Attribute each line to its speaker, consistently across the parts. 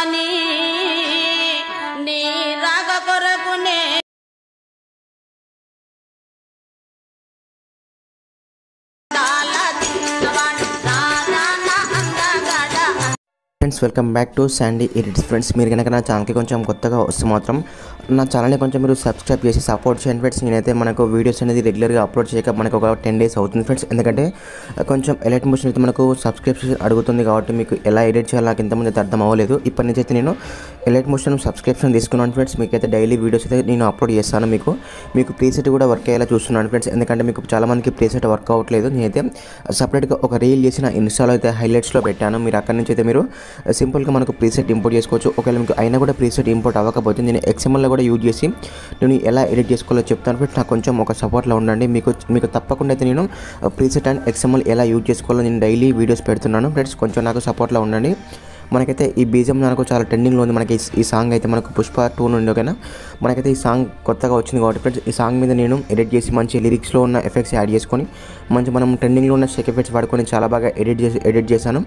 Speaker 1: స్వామి నీ రాక కొరకునే
Speaker 2: friends welcome back to Sandy edits. Friends మీరు కనుక నా ఛానల్కి కొంచెం కొత్తగా వస్తే మాత్రం నా ఛానల్ని కొంచెం మీరు సబ్స్క్రైబ్ చేసి సపోర్ట్ చేయండి ఫ్రెండ్స్. నేనైతే మనకు వీడియోస్ అనేది రెగ్యులర్గా అప్లోడ్ చేయక మనకు ఒక 10 days అవుతుంది ఫ్రెండ్స్. ఎందుకంటే కొంచెం ఎలైట్ మోషన్ అయితే మనకు సబ్స్క్రిప్షన్ అడుగుతుంది కాబట్టి మీకు ఎలా ఎడిట్ చేయాలో నాకు ఇంతమంది అయితే అర్థం అవ్వలేదు. ఇప్పటి నుంచి అయితే నేను ఎలైట్ మోషన్ సబ్స్క్రిప్షన్ తీసుకున్నాను ఫ్రెండ్స్. మీకైతే డైలీ వీడియోస్ అయితే నేను అప్లోడ్ చేస్తాను. మీకు ప్రీసెట్ కూడా వర్క్ అయ్యేలా చూస్తున్నాను ఫ్రెండ్స్. ఎందుకంటే మీకు చాలామందికి ప్రీసెట్ వర్క్ అవ్వట్లేదు. నేనైతే సపరేట్గా ఒక రీల్ చేసిన ఇన్స్టాలో అయితే హైలైట్స్లో పెట్టాను. మీరు అక్కడి నుంచి అయితే మీరు సింపుల్గా మనకు ప్రీసెట్ ఇంపోర్ట్ చేసుకోవచ్చు. ఒకవేళ మీకు అయినా కూడా ప్రీసెట్ ఇంపోర్ట్ అవ్వకపోతే నేను XMLలో కూడా యూజ్ చేసి నేను ఎలా ఎడిట్ చేసుకోవాలో చెప్తాను ఫ్రెండ్స్. నాకు కొంచెం ఒక సపోర్ట్లో ఉండండి. మీకు తప్పకుండా అయితే నేను ప్రీసెట్ అండ్ XML ఎలా యూజ్ చేసుకోవాలో నేను డైలీ వీడియోస్ పెడుతున్నాను ఫ్రెండ్స్. కొంచెం నాకు సపోర్ట్లో ఉండండి. మనకైతే ఈ బీజం నాకు చాలా ట్రెండింగ్లో ఉంది. మనకి ఈ సాంగ్ అయితే మనకు పుష్ప 2 నుండి ఓకేనా. మనకైతే ఈ సాంగ్ కొత్తగా వచ్చింది కాబట్టి ఫ్రెండ్స్ ఈ సాంగ్ మీద నేను ఎడిట్ చేసి మంచి లిరిక్స్లో ఉన్న ఎఫెక్ట్స్ యాడ్ చేసుకొని మంచి మనం ట్రెండింగ్లో ఉన్న షేక్ ఎఫెక్ట్స్ వాడుకొని చాలా బాగా ఎడిట్ చేశాను.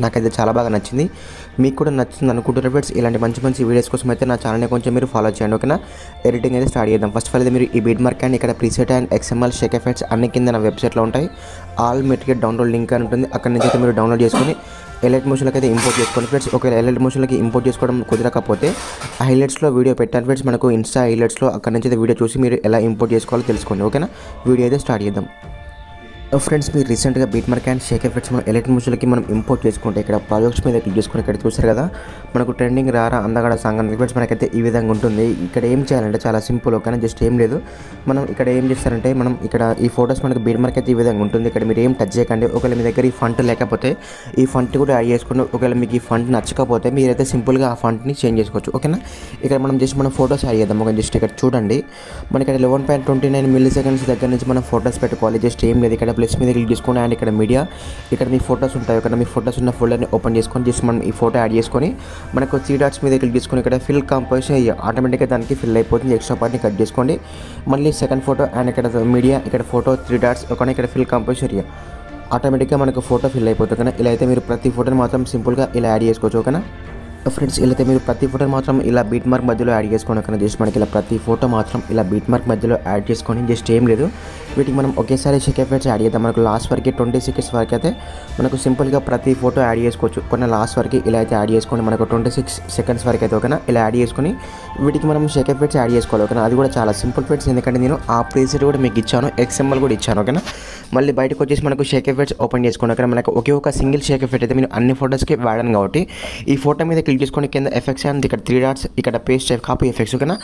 Speaker 2: నాకైతే చాలా బాగా నచ్చింది. మీకు కూడా నచ్చింది అనుకుంటున్నారు ఫ్రెండ్స్. ఇలాంటి మంచి వీడియోస్ కోసం అయితే నా ఛానల్ని కొంచెం మీరు ఫాలో చేయండి ఓకేనా. ఎడిటింగ్ అయితే స్టార్ట్ చేద్దాం. ఫస్ట్ ఆఫ్ ఆల్ అయితే మీరు ఈ బీట్ మార్క్ అండ్ ఇక్కడ preset and XML Sheikh effects అన్ని కింద నా వెబ్సైట్లో ఉంటాయి. ఆల్ మెటీరియల్ డౌన్లోడ్ లింక్ అని ఉంటుంది. అక్కడి నుంచి అయితే మీరు డౌన్లోడ్ చేసుకొని ఎలైట్ మోషన్లోకి అయితే ఇంపోర్ట్ చేసుకోండి ఫ్రెండ్స్. ఒకవేళ ఎలైట్ మోషన్లోకి ఇంపోర్ట్ చేసుకోవడం కుదరకపోతే హైలైట్స్లో వీడియో పెట్టాను ఫ్రెండ్స్. మనకు ఇన్స్టా హైలైట్స్లో అక్కడి నుంచి అయితే వీడియో చూసి మీరు ఎలా ఇంపోర్ట్ చేసుకోవాలో తెలుసుకోండి ఓకేనా. వీడియో అయితే స్టార్ట్ చేద్దాం. ఫ్రెండ్స్ మీరు రీసెంట్గా beat mark and Sheikh effects మనం ఎలైట్ మోషన్లోకి మనం ఇంపోర్ట్ చేసుకుంటే ఇక్కడ ప్రాజెక్ట్స్ మీద క్లిక్ చేసుకుని ఇక్కడ చూస్తారు కదా మనకు ట్రెండింగ్ రారా అందగడ సాంగ్ అని ఫ్రెండ్స్ మనకైతే ఈ విధంగా ఉంటుంది. ఇక్కడ ఏం చేయాలంటే చాలా సింపుల్ ఓకేనా. జస్ట్ ఏం లేదు, మనం ఇక్కడ ఏం చేస్తారంటే మనం ఇక్కడ ఈ ఫొటోస్ మనకు బీట్ మార్క్ అయితే ఈ విధంగా ఉంటుంది. ఇక్కడ మీరు ఏం టచ్ చేయకండి. ఒకవేళ మీ దగ్గర ఈ ఫంట్ లేకపోతే ఈ ఫంట్ కూడా యాడ్ చేసుకుని ఒకవేళ మీకు ఈ ఫంట్ నచ్చకపోతే మీరైతే సింపుల్గా ఆ ఫంట్ని చేంజ్ చేసుకోవచ్చు ఓకేనా. ఇక్కడ మనం ఫొటోస్ యాడ్ చేద్దాం. ఒక జస్ట్ ఇక్కడ చూడండి మనకి ఇక్కడ 11.29 milliseconds దగ్గర నుంచి మనం ఫొటోస్ పెట్టుకోవాలి. జస్ట్ ఏం లేదు, ఇక్కడ ప్లస్ మీద క్లిక్ చేసుకోండి అండ్ ఇక్కడ మీడియా ఇక్కడ మీ ఫొటోస్ ఉంటాయి ఓకేనా. మీ ఫొటోస్ ఉన్న ఫోల్డర్ని ఓపెన్ చేసుకొని జస్ట్ మనం ఈ ఫోటో యాడ్ చేసుకొని మనకు 3 dots మీద క్లిక్ చేసుకొని ఇక్కడ ఫిల్ కంపోజిషన్ ఆటోమేటిక్గా దానికి ఫిల్ అయిపోతుంది. ఎక్స్ట్రా పార్ట్ని కట్ చేసుకోండి. మళ్ళీ సెకండ్ ఫోటో అండ్ ఇక్కడ మీడియా ఇక్కడ ఫోటో 3 dots ఓకేనా. ఇక్కడ ఫిల్ కంపోజిషన్ ఆటోమేటిక్గా మనకు ఫోటో ఫిల్ అయిపోతుంది ఓకేనా. ఇలా అయితే మీరు ప్రతి ఫోటోని మాత్రం సింపుల్గా ఇలా యాడ్ చేసుకోవచ్చు ఓకేనా. ఫ్రెండ్స్ ఇలా అయితే మీరు ప్రతి ఫోటో మాత్రం ఇలా బీట్ మార్క్ మధ్యలో యాడ్ చేసుకోండి ఓకేనా. జస్ట్ మనకి ఇలా ప్రతి ఫోటో మాత్రం ఇలా బీట్ మార్క్ మధ్యలో యాడ్ చేసుకొని జస్ట్ ఏం లేదు వీటికి మనం ఒకేసారి షేక్ ఎఫెక్ట్స్ యాడ్ చేద్దాం. మనకు లాస్ట్ వరకు 20 seconds వరకు అయితే మనకు సింపుల్గా ప్రతి ఫోటో యాడ్ చేసుకోవచ్చు. కొన్ని లాస్ట్ వరకు ఇలా అయితే యాడ్ చేసుకోండి. మనకు 26 seconds వరకు అయితే ఓకేనా. ఇలా యాడ్ చేసుకొని వీటికి మనం షేక్ ఎఫెక్ట్స్ యాడ్ చేసుకోవాలి ఓకేనా. అది కూడా చాలా సింపుల్ ఫ్రెండ్స్. ఎందుకంటే నేను ఆ ప్రీసెట్ కూడా మీకు ఇచ్చాను, XML కూడా ఇచ్చాను ఓకేనా. మళ్ళీ బయటకు వచ్చేసి మనకు షేక్ ఎఫెక్ట్స్ ఓపెన్ చేసుకోండి ఓకేనా. మనకు ఒక సింగిల్ షేక్ ఎఫెక్ట్ అయితే మీరు అన్ని ఫోటోస్కి వాడాను కాబట్టి ఈ ఫోటో మీద క్లిక్ చేసుకొని కింద ఎఫెక్ట్స్ అండ్ ఇక్కడ 3 dots ఇక్కడ పేస్ట్ కాపీ ఎఫెక్ట్స్ ఓకేనా.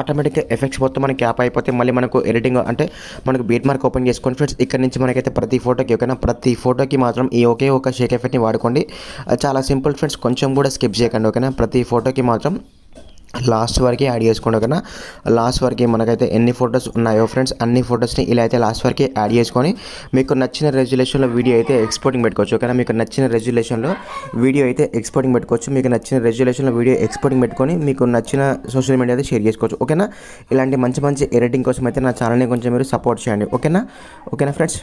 Speaker 2: ఆటోమేటిక్గా ఎఫెక్ట్స్ మొత్తం మనకి క్యాప్ అయిపోతే మళ్ళీ మనకు ఎడిటింగ్ అంటే మనకు బీట్ మార్క్ ఓపెన్ చేసుకోండి ఫ్రెండ్స్. ఇక్కడ నుంచి మనకైతే ప్రతి ఫోటోకి ఓకేనా ప్రతి ఫోటోకి మాత్రం ఈ ఒకే ఒక షేక్ ఎఫెక్ట్ని వాడుకోండి. చాలా సింపుల్ ఫ్రెండ్స్, కొంచెం కూడా స్కిప్ చేయకండి ఓకేనా. ప్రతి ఫోటోకి మాత్రం లాస్ట్ వరకు యాడ్ చేసుకోండి ఓకేనా. లాస్ట్ వరకు మనకైతే ఎన్ని ఫొటోస్ ఉన్నాయో ఫ్రెండ్స్ అన్ని ఫొటోస్ని ఇలా అయితే లాస్ట్ వరకు యాడ్ చేసుకొని మీకు నచ్చిన రెజల్యూషన్లో వీడియో అయితే ఎక్స్పోర్టింగ్ పెట్టుకోవచ్చు ఓకేనా. మీకు నచ్చిన రెజల్యూషన్లో వీడియో అయితే ఎక్స్పోర్టింగ్ పెట్టుకోవచ్చు. మీకు నచ్చిన రెజల్యూషన్లో వీడియో ఎక్స్పోర్టింగ్ పెట్టుకొని మీకు నచ్చిన సోషల్ మీడియా అయితే షేర్ చేసుకోవచ్చు ఓకేనా. ఇలాంటి మంచి ఎడిటింగ్ కోసం అయితే నా ఛానల్ని కొంచెం మీరు సపోర్ట్ చేయండి ఓకేనా ఫ్రెండ్స్.